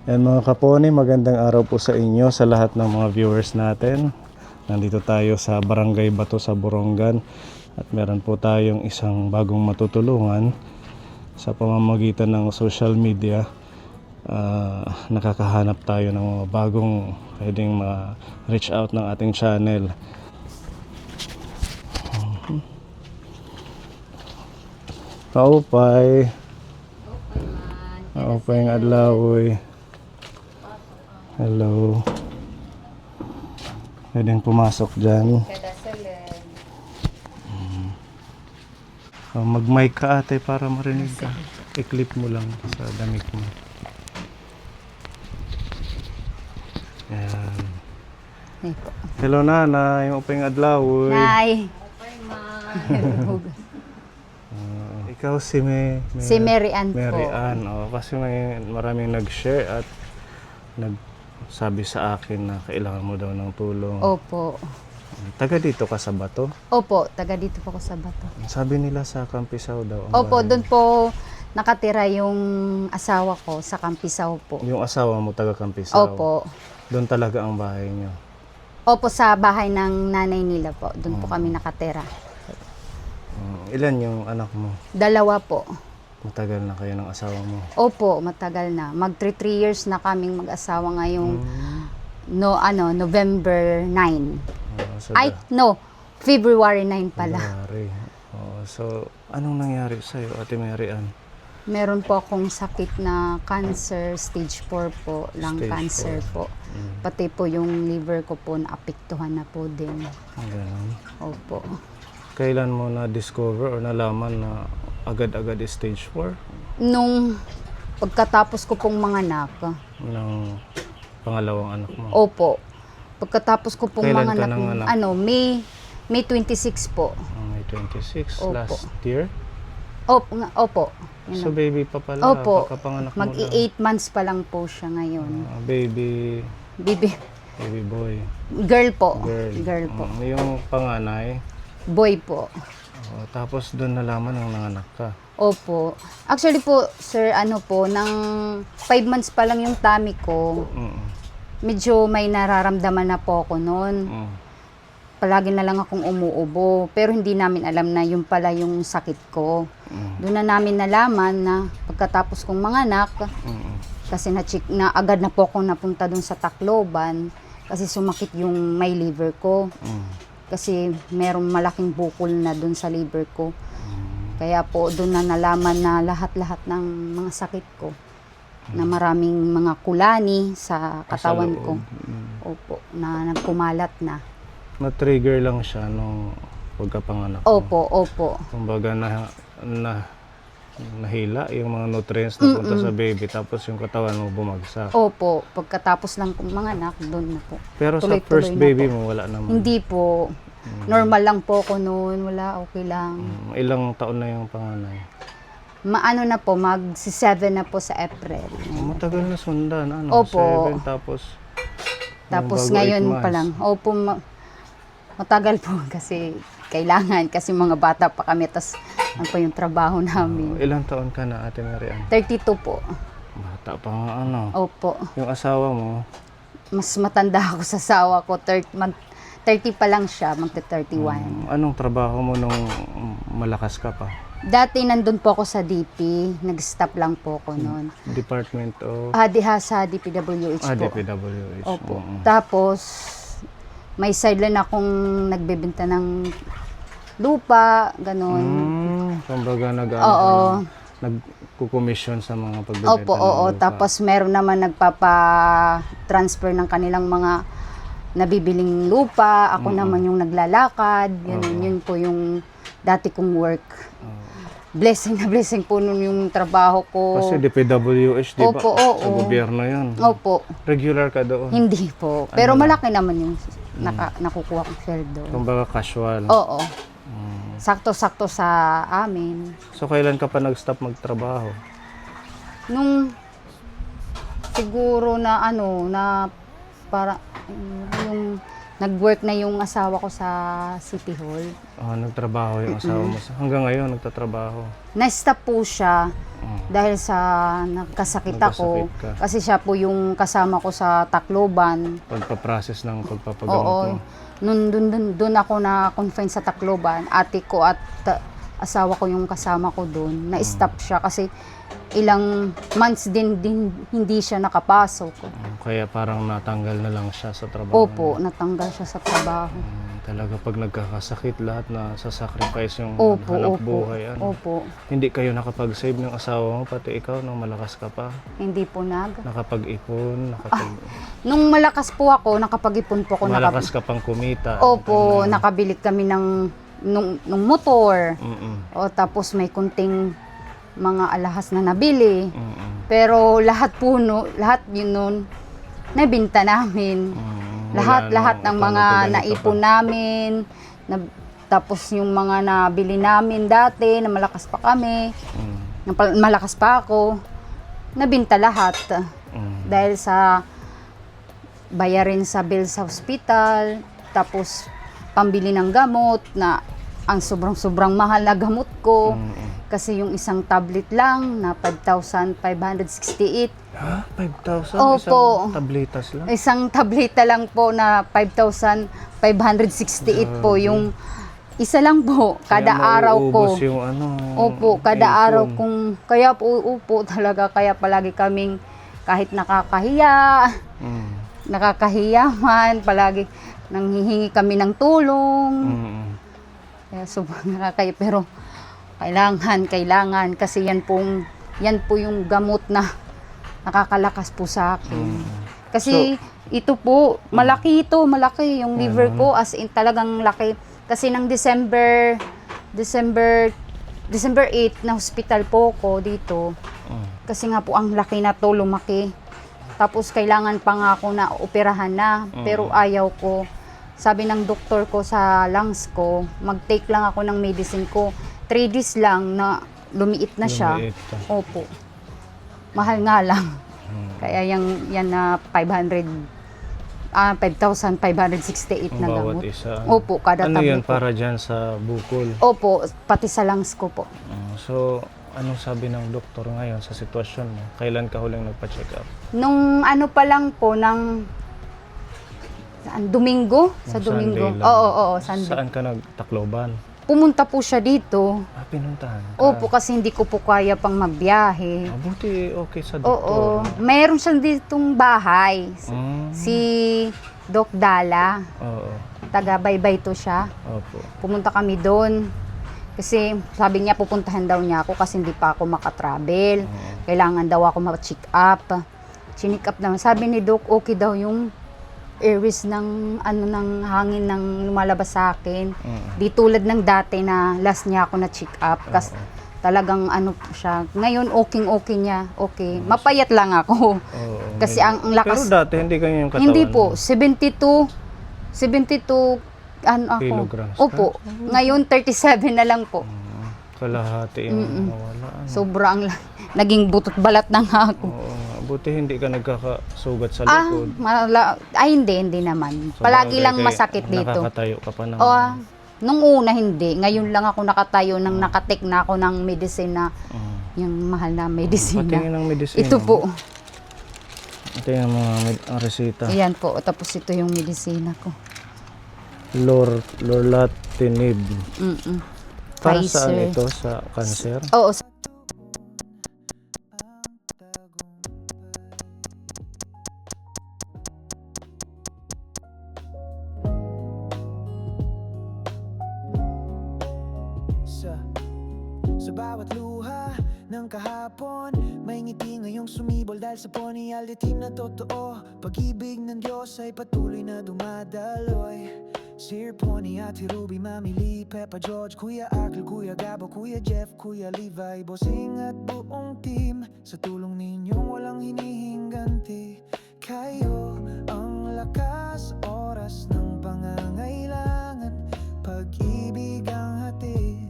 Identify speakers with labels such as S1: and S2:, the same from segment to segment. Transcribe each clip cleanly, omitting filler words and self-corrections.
S1: Yan mga kaponi, magandang araw po sa inyo, sa lahat ng mga viewers natin. Nandito tayo sa Barangay Bato sa Borongan at meron po tayong isang bagong matutulungan sa pamamagitan ng social media. Nakakahanap tayo ng mga bagong pwedeng ma-reach out ng ating channel. Kaupay. Kaupay ng adlaw. Hello. Pwedeng pumasok dyan. Mag-mic ka ate para marinig ka. I-clip mo lang sa damit mo. Ayan. Hello nanay, upay ng adlaw.
S2: Nay.
S1: Ikaw si
S2: Si Mary Ann po.
S1: Mary Ann. Kasi maraming nag-share at nagsabi sa akin na kailangan mo daw ng tulong.
S2: Opo.
S1: Taga dito ka sa Bato?
S2: Opo, taga dito po ako sa Bato.
S1: Sabi nila sa Campisaw daw. ang
S2: Opo,
S1: bahay.
S2: doon po nakatira yung asawa ko sa Campisaw po.
S1: Yung asawa mo taga Campisaw?
S2: Opo.
S1: Doon talaga ang bahay niyo?
S2: Opo, sa bahay ng nanay nila po. Doon po kami nakatira.
S1: Ilan yung anak mo?
S2: 2 po.
S1: Matagal na kayo ng asawa mo?
S2: Opo, matagal na. Mag 3 years na kaming mag-asawa ngayong November 9.
S1: So
S2: February 9 pala.
S1: February. So, anong nangyari sa'yo, Ate Mary Ann?
S2: Meron po akong sakit na cancer, stage 4 po, lung
S1: Stage
S2: cancer
S1: 4.
S2: po. Pati po yung liver ko po naapektuhan na po din.
S1: Ganun.
S2: Opo.
S1: Kailan mo na-discover o nalaman na agad-agad is stage 4
S2: Nung pagkatapos ko pong manganak,
S1: ng pangalawang anak mo?
S2: opo. Pagkatapos ko pong
S1: Kailan ka
S2: manganak,
S1: nanganak?
S2: May 26 po.
S1: May 26,
S2: Opo.
S1: last year?
S2: Opo. Yun
S1: So
S2: lang.
S1: baby pa pala,
S2: Opo.
S1: pagkapanganak mo lang.
S2: Mag-8 months pa lang po siya ngayon.
S1: Baby boy.
S2: Girl po.
S1: Girl.
S2: Girl po.
S1: Yung panganay,
S2: Boy po.
S1: tapos doon nalaman ng nanganak ka.
S2: Opo. Actually po, sir, nang 5 months pa lang yung tummy ko, medyo may nararamdaman na po ako noon. Palagi na lang akong umuubo, pero hindi namin alam na yun pala yung sakit ko. Doon na namin nalaman na pagkatapos kong manganak, kasi na agad na po akong napunta doon sa Tacloban, kasi sumakit yung may liver ko. Kasi merong malaking bukol na doon sa liver ko. Kaya po doon na nalaman na lahat-lahat ng mga sakit ko. Na maraming mga kulani sa katawan ko. Opo, na nagkumalat na.
S1: Na-trigger lang siya nung pagkapanganak mo.
S2: Opo.
S1: Kumbaga nahila yung mga nutrients na punta sa baby, tapos yung katawan mo bumagsak.
S2: Opo, pagkatapos lang kong manganak, doon na po.
S1: Pero sa
S2: Tuloy-tuloy
S1: first
S2: na
S1: baby
S2: po.
S1: mo, wala naman.
S2: Hindi po. Normal lang po ako noon. Wala, okay lang.
S1: Ilang taon na yung panganay?
S2: Maano na po, mag-7 na po sa April.
S1: Matagal na sundan.
S2: Opo.
S1: 7, tapos
S2: Tapos
S1: bago 8
S2: ngayon
S1: months.
S2: pa lang. Opo, matagal po kasi kailangan. Kasi mga bata pa kami. Tapos ano po yung trabaho namin.
S1: Ilang taon ka na, Ate Mary Ann?
S2: 32 po.
S1: Bata pa nga
S2: Opo.
S1: Yung asawa mo,
S2: Mas matanda ako sa asawa ko. 30 pa lang siya, magta-31.
S1: anong trabaho mo nung malakas ka pa?
S2: Dati nandun po ako sa DP. Nag-stop lang po ako noon.
S1: Department of...
S2: Sa DPWH po.
S1: DPWH.
S2: Opo. Tapos, may sideline akong nagbebenta ng lupa, ganun.
S1: Kumbaga
S2: Oo.
S1: nagkukomission sa mga pagbebenta
S2: Opo,
S1: ng
S2: oo.
S1: lupa.
S2: Tapos meron naman nagpapa-transfer ng kanilang mga nabibiling lupa. Ako naman yung naglalakad. Yun po yung dati kong work. Blessing na blessing po nun yung trabaho ko.
S1: Kasi DPWH, di ba?
S2: Opo, oo.
S1: Sa gobyerno yun.
S2: Opo.
S1: Regular ka doon.
S2: Hindi po. Pero malaki naman yung nakukuha kong sweldo.
S1: Kumbaga casual.
S2: Oo. Sakto-sakto sa amin.
S1: So, kailan ka pa nag-stop magtrabaho?
S2: Nung siguro na para yung nag-work na yung asawa ko sa City Hall.
S1: Nagtrabaho yung asawa mo. Hanggang ngayon, nagtatrabaho.
S2: Na-stop po siya dahil sa nagkasakit ako.
S1: Nagkasakit ka.
S2: Kasi siya po yung kasama ko sa Tacloban.
S1: Pagpa-process ng pagpapagamot
S2: Oo.
S1: mo.
S2: Dun ako na-confine sa Tacloban. Ate ko at asawa ko yung kasama ko dun. Na-stop siya kasi ilang months din hindi siya nakapasok.
S1: Kaya parang natanggal na lang siya sa trabaho.
S2: Opo, natanggal siya sa trabaho.
S1: Talaga pag nagkakasakit, lahat na sasacrifice yung
S2: Opo,
S1: hanap
S2: opo.
S1: buhay.
S2: Opo.
S1: Hindi kayo nakapag-save ng asawa mo, pati ikaw nung malakas ka pa.
S2: Hindi po
S1: Nakapag-ipon,
S2: Nung malakas po ako, nakapag-ipon po ako.
S1: malakas ka pang kumita.
S2: Opo, nakabili kami nung motor.
S1: Mm-mm.
S2: O tapos may kunting mga alahas na nabili.
S1: Mm-mm.
S2: Pero lahat yun nun, nabinta namin. Lahat ng mga naipon namin, tapos yung mga nabili namin dati, na malakas pa kami, malakas pa ako, nabinta lahat. Dahil sa bayarin sa bill sa hospital, tapos pambili ng gamot na ang sobrang mahal na gamot ko. Kasi yung isang tablet lang na 5,568.
S1: Ha? 5,000?
S2: Opo.
S1: Isang tabletas lang?
S2: Isang tableta lang po na 5,568 po. Yung isa lang po, kada
S1: Kaya
S2: araw ko.
S1: mauubos yung
S2: Opo, kada
S1: ipon.
S2: araw kong, kaya po talaga, kaya palagi kaming kahit nakakahiya, nakakahiya man, palagi nanghihingi kami ng tulong. Kaya sobrang nakakaya, pero kailangan kasi yan po yung gamot na nakakalakas po sa akin. Kasi ito po, malaki yung liver ko, as in talagang laki. Kasi ng December 8 na hospital po ko dito. Kasi nga po ang laki na to, lumaki. Tapos kailangan pa nga ako na operahan na, pero ayaw ko. Sabi ng doktor ko sa lungs ko, mag-take lang ako ng medicine ko. 3 days lang na lumiit na siya. Opo. Mahal nga lang. Kaya yan na 5,568 na
S1: Bawat
S2: gamot.
S1: isa.
S2: Opo, kada
S1: Ano
S2: tablet
S1: yan,
S2: po.
S1: para dyan sa bukol?
S2: Opo, pati sa lungs ko po.
S1: So, anong sabi ng doktor ngayon sa sitwasyon mo? Kailan ka huling nagpa-check up?
S2: Nung ano pa lang po, Domingo? Sa
S1: Nung
S2: Domingo.
S1: Sunday lang.
S2: Oo, Sunday.
S1: Saan ka nagtakloban?
S2: Pumunta po siya dito.
S1: Pinuntahan ka?
S2: Opo, kasi hindi ko po kaya pang magbiyahe.
S1: Buti okay sa
S2: Oo.
S1: doktor.
S2: Mayroon siyang ditong bahay. Si Doc Dala.
S1: Oo.
S2: Taga Baybay to siya.
S1: Opo.
S2: Pumunta kami doon. Kasi sabi niya pupuntahan daw niya ako kasi hindi pa ako makatravel. Kailangan daw ako ma-check up. Chinik up naman. Sabi ni Doc, okay daw yung airways ng hangin ng lumalabas sa akin. Di tulad ng dati na last niya ako na check up. Kasi talagang siya. Ngayon okay niya. Okay. Mapayat lang ako. Kasi ang lakas.
S1: Pero dati hindi ganyan yung katawan
S2: Hindi
S1: mo?
S2: po. 72 ako.
S1: Kilograms ka?
S2: Opo. Ngayon 37 na lang po.
S1: Kalahati yung nawala.
S2: Sobrang naging butot balat na nga ako.
S1: Oo nga. Buti hindi ka nagkakasugat sa
S2: Ah,
S1: likod.
S2: hindi naman.
S1: So,
S2: Palagi
S1: bagay
S2: lang
S1: kay-
S2: masakit dito.
S1: Nakakatayo ka pa ng...
S2: Nung una hindi. Ngayon lang ako nakatayo nang nakatek na ako ng medicine na yung mahal na medicine.
S1: Patingin ng medicine.
S2: Ito po.
S1: Ito yung mga ang resita.
S2: Ayan po. Tapos ito yung medicina ko.
S1: Lorlatinib. Para saan
S2: Pfizer.
S1: ito? Sa cancer?
S2: Oo.
S3: Sa bawat luha ng kahapon, may ngiti ngayong sumibol dahil sa ponyality na totoo. Pag-ibig ng Diyos ay patuloy na dumadaloy. Sir Pony, Ate Ruby, Mami Lee, Peppa George, Kuya Akil, Kuya Gabo, Kuya Jeff, Kuya Levi, Bossing at buong team. Sa tulong ninyong walang hinihingganti, kayo ang lakas, oras ng pangangailangan. Pag-ibig ang hatid,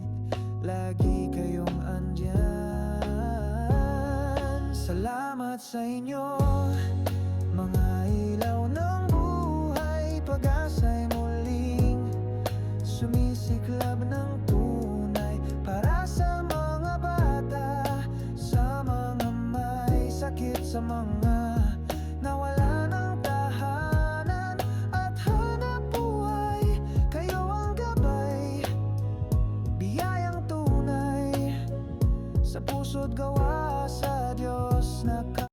S3: lagi kayong andyan. Salamat sa inyo, mga ilaw ng buhay. Pag-asa'y muling sumisiklab ng tunay para sa mga bata, sa Sa puso't gawa sa Diyos na